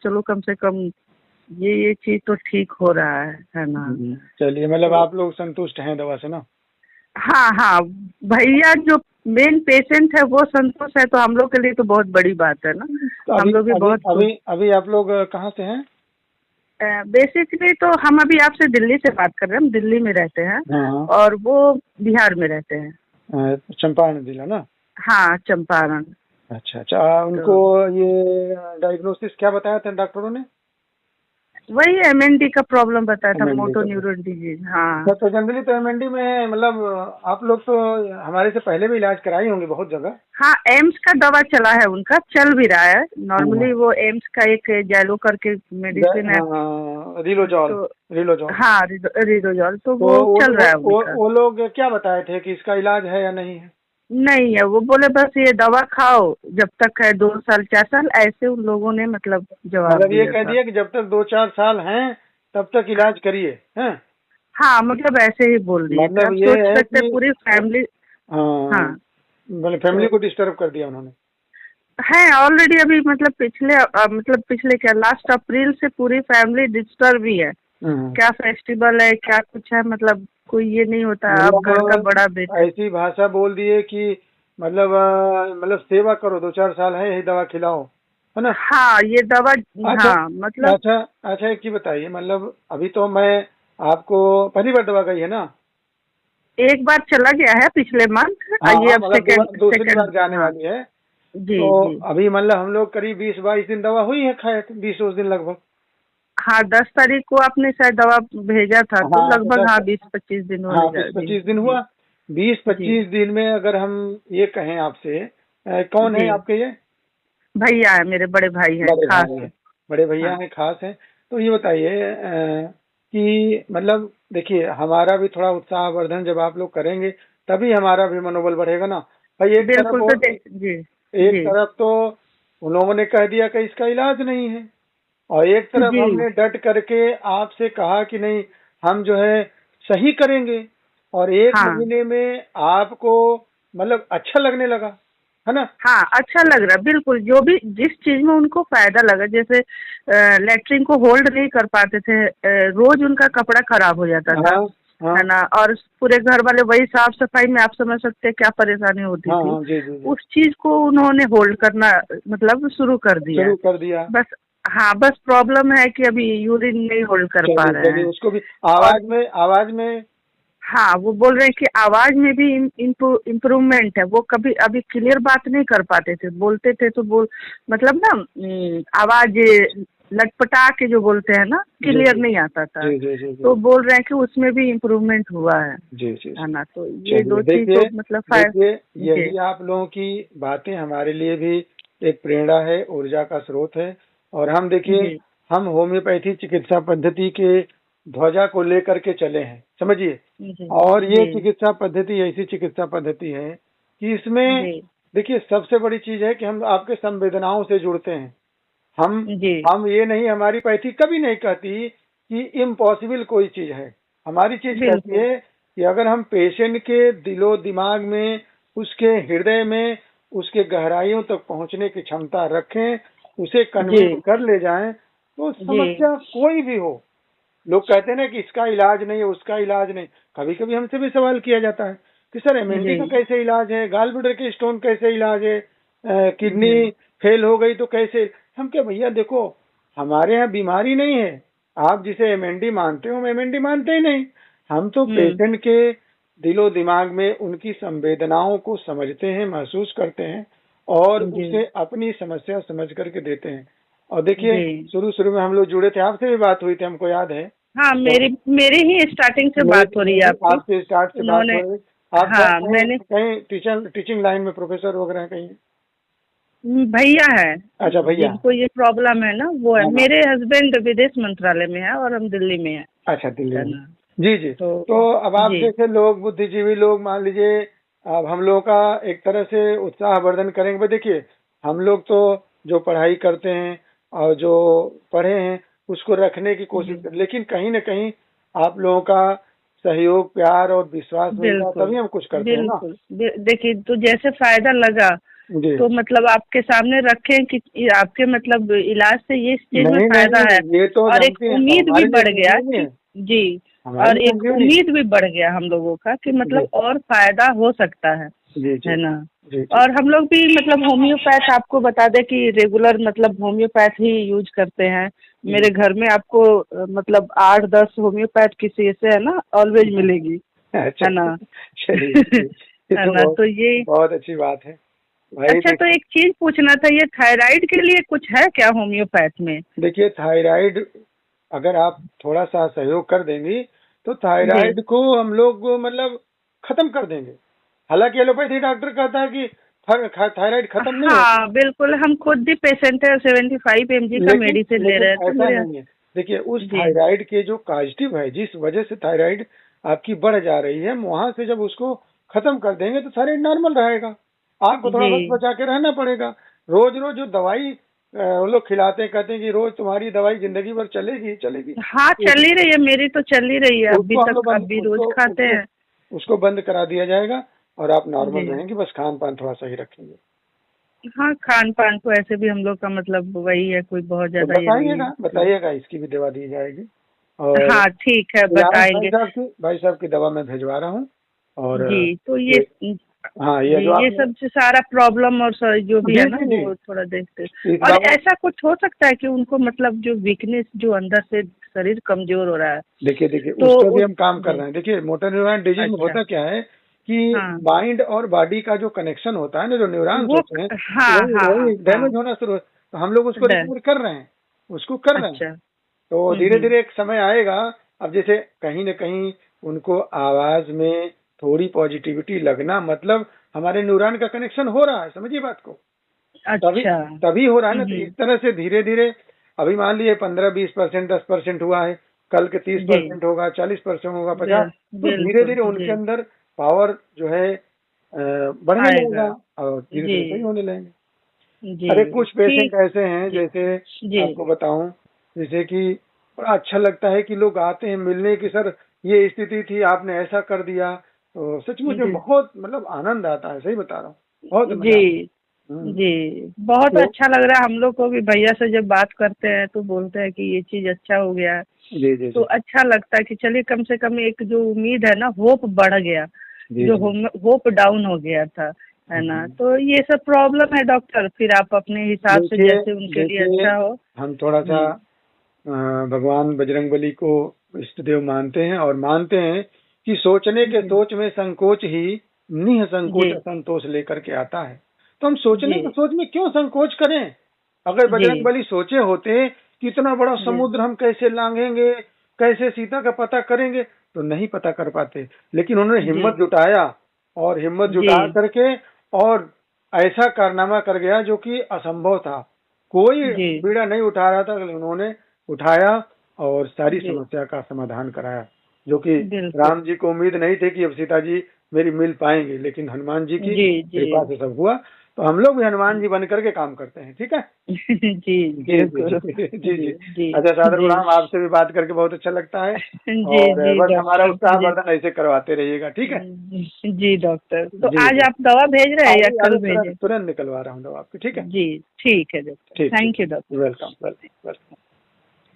चलो कम से कम ये चीज तो ठीक हो रहा है ना। चलिए, मतलब आप लोग संतुष्ट हैं दवा से ना? हाँ हाँ, भैया जो मेन पेशेंट है वो संतुष्ट है तो हम लोग के लिए तो बहुत बड़ी बात है ना। तो हम अभी लोग भी अभी बहुत अभी अभी आप लोग कहाँ से हैं? बेसिकली तो हम अभी आपसे दिल्ली से बात कर रहे हैं, हम दिल्ली में रहते हैं हाँ, और वो बिहार में रहते हैं। चंपारण जिला ना? हाँ, चंपारण। अच्छा अच्छा, उनको तो ये डायग्नोसिस क्या बताया था डॉक्टरों ने? वही एमएनडी का प्रॉब्लम बताया था, एमएनडी मोटो का? Neuron disease. हाँ तो जनरली तो एमएनडी में मतलब आप लोग तो हमारे से पहले भी इलाज कराई होंगे बहुत जगह। हाँ, एम्स का दवा चला है उनका, चल भी रहा है हाँ, नॉर्मली। वो एम्स का एक जैलो करके मेडिसिन है। हाँ, रिलोजॉल। तो रिलोजॉल। हाँ, रिडोजॉल तो तो वो चल रहा है उनका। वो लोग क्या बताए थे कि इसका इलाज है या नहीं है? नहीं है, वो बोले बस ये दवा खाओ जब तक है 2 साल 4 साल, ऐसे उन लोगों ने मतलब जवाब मतलब ये दिया कह था। दिया कि जब तक 2-4 साल हैं तब तक इलाज करिए, हैं? हाँ, मतलब ऐसे ही बोल दिए थे। मतलब अब ये सोच है सकते कि पूरी फैमिली। हाँ, हाँ, मतलब फैमिली तो को डिस्टर्ब कर दिया उन्होंने। है ऑलरेडी अभी, मतलब मतलब पिछले क्या, लास्ट अप्रैल से पूरी फैमिली डिस्टर्ब ही है। हम्म। क्या फेस्टिवल है, क्या कुछ है, मतलब कोई ये नहीं होता। अब घर का बड़ा मतलब बेटा। ऐसी भाषा बोल दिए कि मतलब मतलब सेवा करो, 2-4 साल है यही दवा खिलाओ, है ना? हाँ, ये दवा। अच्छा हाँ, मतलब अच्छा अच्छा, एक चीज बताइए, मतलब अभी तो मैं आपको पहली बार दवा गई है ना? एक बार चला गया है पिछले मंथ, हाँ ये हाँ, अब मगर सेकंड दूसरी बार सेकंड। जाने हाँ वाली है। जी तो जी। अभी मतलब हम लोग करीब 20-22 दिन दवा हुई है खाए, 20-20 दिन लगभग। हाँ, 10 तारीख को आपने शायद दवा भेजा था तो हाँ तो लगभग, हाँ, 10, 20-25 दिन हाँ होने जा। बीस जी पच्चीस दिन जी हुआ। बीस जी पच्चीस दिन में अगर हम ये कहें आपसे, कौन है जी। आपके ये? भैया है, मेरे बड़े भाई हैं, बड़े खास भाई है। हैं। बड़े भैया हाँ हैं, खास हैं। तो ये बताइए कि मतलब देखिए, हमारा भी थोड़ा उत्साहवर्धन जब आप लोग करेंगे तभी हमारा भी मनोबल बढ़ेगा ना। भाई एक तरफ बिल्कुल। तो जी एक जी तरफ तो उन लोगों ने कह दिया कि इसका इलाज नहीं है, और एक तरफ जी। हमने डट करके आपसे कहा कि नहीं, हम जो है सही करेंगे, और एक हाँ महीने में आपको मतलब अच्छा लगने लगा, है ना? हाँ, अच्छा लग रहा है बिल्कुल। जो भी जिस चीज में उनको फायदा लगा, जैसे लेटरिन को होल्ड नहीं कर पाते थे, रोज उनका कपड़ा खराब हो जाता था, हाँ है हाँ ना। और पूरे घर वाले वही साफ सफाई में, आप समझ सकते हैं क्या परेशानी होती हाँ थी। हाँ, जी जी जी, उस चीज को उन्होंने होल्ड करना मतलब शुरू कर दिया। शुरू कर दिया। बस, हाँ, बस प्रॉब्लम है कि अभी यूरिन नहीं होल्ड कर पा चलिए रहे चलिए, हैं। उसको भी और आवाज में। हाँ, वो बोल रहे हैं कि आवाज में भी इम्प्रूवमेंट है। वो कभी अभी क्लियर बात नहीं कर पाते थे, बोलते थे तो बोल मतलब ना, आवाज लटपटा के जो बोलते हैं ना, जी क्लियर जी नहीं आता था। जी जी जी जी तो बोल रहे हैं कि उसमें भी इम्प्रूवमेंट हुआ जी जी है जी। ना। तो ये चलिए, दो चीज देखिए तो मतलब देखिए, जी यही आप लोगों की बातें हमारे लिए भी एक प्रेरणा है, ऊर्जा का स्रोत है। और हम देखिए, जी हम होम्योपैथी चिकित्सा पद्धति के ध्वजा को लेकर के चले हैं, समझिए। जी और ये जी चिकित्सा पद्धति ऐसी चिकित्सा पद्धति है कि इसमें जी देखिए सबसे बड़ी चीज है कि हम आपके संवेदनाओं से जुड़ते हैं। हम जी हम ये नहीं, हमारी पैथी कभी नहीं कहती कि इम्पॉसिबल कोई चीज है। हमारी चीज कहती बिल्कुल है कि अगर हम पेशेंट के दिलो दिमाग में, उसके हृदय में, उसके गहराइयों तक पहुंचने की क्षमता रखें, उसे जी कन्विंस कर ले जाएं, तो जी समस्या कोई भी हो। लोग कहते हैं ना कि इसका इलाज नहीं है, उसका इलाज नहीं। कभी कभी हमसे भी सवाल किया जाता है कि सर एमएनडी जी का कैसे इलाज है, गॉल ब्लैडर के स्टोन कैसे इलाज है, जी किडनी फेल हो गई तो कैसे। हम क्या भैया देखो, हमारे यहाँ बीमारी नहीं है। आप जिसे एमएनडी मानते हो, हम एमएनडी मानते ही नहीं। हम तो हम्म पेशेंट के दिलो दिमाग में उनकी संवेदनाओं को समझते हैं, महसूस करते हैं, और जी उसे अपनी समस्या समझ करके देते हैं। और देखिए, जी। शुरू शुरू में हम लोग जुड़े थे, आपसे भी बात हुई थी, हमको याद है। हाँ, तो मेरी मेरी ही स्टार्टिंग से बात हो रही है मेरी आपकी। आपसे स्टार्ट से बात उन्होंने, हो रही। आप क्या हाँ, कहीं मैंने, कहीं टीचिंग लाइन में प्रोफेसर वगैरह हैं कहीं? भैया है अच्छा, भैया। जिनको ये प्रॉब्लम है ना, वो है। हाँ हाँ, मेरे हस्बैंड विदेश मंत्रालय में है और हम दिल्ली में अच्छा, दिल्ली है में। ना। जी जी। तो तो अब आप जी जैसे लोग, बुद्धिजीवी लोग, मान लीजिए अब हम लोगों का एक तरह से उत्साहवर्धन करेंगे। भाई देखिए, हम लोग तो जो पढ़ाई करते हैं और जो पढ़े हैं उसको रखने की कोशिश जी करें, लेकिन कहीं ना कहीं आप लोगों का सहयोग, प्यार और विश्वास मिलता है बिल्कुल तभी हम कुछ करते हैं ना। बिल्कुल। देखिए, तो जैसे फायदा लगा जी। तो मतलब आपके सामने रखें कि आपके मतलब इलाज से ये चीज में नहीं फायदा नहीं, है, ये तो और एक जानते हैं उम्मीद भी हमारे लिए बढ़ गया संजीवनी कि है, जी, हमारे और लिए एक संजीवनी है। उम्मीद भी बढ़ गया हम लोगों का कि जी मतलब और फायदा हो सकता जी जी है ना। जी जी। और हम लोग भी मतलब होम्योपैथ, आपको बता दें कि रेगुलर मतलब होम्योपैथ ही यूज करते हैं। जी। मेरे घर में आपको मतलब 8-10 होम्योपैथ की शीशे है ना ऑलवेज मिलेगी, अच्छा, है ना। चलिए चलिए, ये है तो ना, तो ये बहुत अच्छी बात है भाई। अच्छा, तो एक चीज पूछना था, ये थायराइड के लिए कुछ है क्या होम्योपैथ में? देखिए थायराइड, अगर आप थोड़ा सा सहयोग कर देंगी तो जी थायराइड को हम लोग मतलब खत्म कर देंगे। हालांकि एलोपैथी डॉक्टर कहता है कि थायराइड खत्म नहीं होती, हाँ बिल्कुल, हम खुद भी पेशेंट है, 75 mg का लेकिन मेडिसिन ले लेकिन रहे हैं तो ऐसा मेरे। नहीं है। देखिए उस जी थायराइड के जो काजिटिव है, जिस वजह से थायराइड आपकी बढ़ जा रही है, हम वहां से जब उसको खत्म कर देंगे तो थायराइड नॉर्मल रहेगा। आपको थोड़ा जी वक्त बचा के रहना पड़ेगा। रोज रोज जो दवाई वो लोग खिलाते हैं, कहते हैं कि रोज तुम्हारी दवाई जिंदगी भर चलेगी चलेगी, हाँ, तो चल ही रही है, मेरी तो चल ही रही है अभी उसको हम लोग तक, बंद अभी रोज उसको खाते उसको हैं। उसको बंद करा दिया जाएगा और आप नॉर्मल जी रहेंगे, बस खान पान थोड़ा सही रखेंगे। हाँ, खान पान तो ऐसे भी हम लोग का मतलब वही है, कोई बहुत तो ज्यादा ये नहीं है बताइएगा मतलब। बताइएगा, इसकी भी दवा दी जाएगी। और हाँ ठीक है, इलाज बताएंगे। भाई साहब की दवा मैं भिजवा रहा हूँ। और जी तो ये ये, हाँ ये जी, जो ये आपने, सब से सारा प्रॉब्लम और जो भी जी है ना जी जी, वो थोड़ा देखते। इस और बाबा, ऐसा कुछ हो सकता है कि उनको मतलब जो वीकनेस, जो अंदर से शरीर कमजोर हो रहा है, देखिए देखिए तो उस पर भी उस हम काम कर जी रहे हैं। देखिए मोटर न्यूरॉन डिजीज में अच्छा होता क्या है कि हाँ माइंड और बॉडी का जो कनेक्शन होता है ना, जो न्यूरॉन्स वो होते हैं, हाँ वही हाँ हाँ वही हाँ डैमेज होना शुरू तो हम लोग उसको डर रिपेयर कर रहे हैं, उसको कर रहे हैं। अच्छा तो धीरे हम्म। धीरे एक समय आएगा। अब जैसे कहीं न कहीं उनको आवाज में थोड़ी पॉजिटिविटी लगना, मतलब हमारे न्यूरॉन का कनेक्शन हो रहा है, समझिए बात को। तभी अच्छा तभी हो रहा है ना। तो हम्म। इस तरह से धीरे धीरे, अभी मान लीजिए 15-20%, 10% हुआ है, कल के तीस जी परसेंट होगा, 40% होगा, 50। तो धीरे बिल्कुल धीरे उनके जी अंदर पावर जो है बढ़ने आएगा लगेगा और धीरे जी धीरे सही होने लगेंगे। जी अरे कुछ पेशेंट ठीक ऐसे हैं, जी जैसे जी आपको बताऊं, जैसे कि बड़ा अच्छा लगता है कि लोग आते हैं मिलने की, सर ये स्थिति थी आपने ऐसा कर दिया, तो सचमुच में जी बहुत मतलब आनंद आता है, सही बता रहा हूँ, बहुत मजा आता जी है। जी, बहुत तो अच्छा लग रहा है हम लोग को भी, भैया से जब बात करते हैं तो बोलते हैं कि ये चीज अच्छा हो गया है। जी जी तो जी अच्छा लगता है कि चलिए कम से कम एक जो उम्मीद है ना, होप बढ़ गया, जी जो जी। होप डाउन हो गया था, है ना। हम्म। तो ये सब प्रॉब्लम है डॉक्टर, फिर आप अपने हिसाब से देखिए जैसे उनके लिए देखिए, अच्छा हो। हम थोड़ा सा हम्म भगवान बजरंगबली को इष्ट देव मानते हैं, और मानते हैं कि सोचने के जी सोच में संकोच ही निःसंकोच जी असंतोष लेकर के आता है। तो हम जी सोचने के सोच में क्यों संकोच करें? अगर जी बजरंगबली सोचे होते कि इतना बड़ा जी समुद्र हम कैसे लांघेंगे, कैसे सीता का पता करेंगे, तो नहीं पता कर पाते। लेकिन उन्होंने जी हिम्मत जुटाया, और हिम्मत जी जुटा करके और ऐसा कारनामा कर गया जो कि असंभव था। कोई जी बीड़ा नहीं उठा रहा था, लेकिन उन्होंने उठाया और सारी जी समस्या का समाधान कराया। जो कि बिल्कुल राम जी को उम्मीद नहीं थी कि अब सीता जी मेरी मिल पाएंगे, लेकिन हनुमान जी की जी जी कृपा से सब हुआ। तो हम लोग भी हनुमान जी बन करके काम करते हैं, ठीक है। जी जी जी बिल्कुल जी जी जी जी। जी अच्छा सादर जी प्रणाम, आपसे भी बात करके बहुत अच्छा लगता है। जी और जी बस हमारा डॉक्टर उत्साह जी वर्धन ऐसे करवाते रहिएगा, ठीक है। जी डॉक्टर, तो जी आज जी, आप दवा भेज रहे हैं या अभी कल अभी भेजें? तुरंत तुरंत निकलवा रहा हूँ दवा आपकी, ठीक है। जी ठीक है डॉक्टर, ठीक ठीक थैंक यू ठीक, डॉक्टर। Welcome welcome welcome.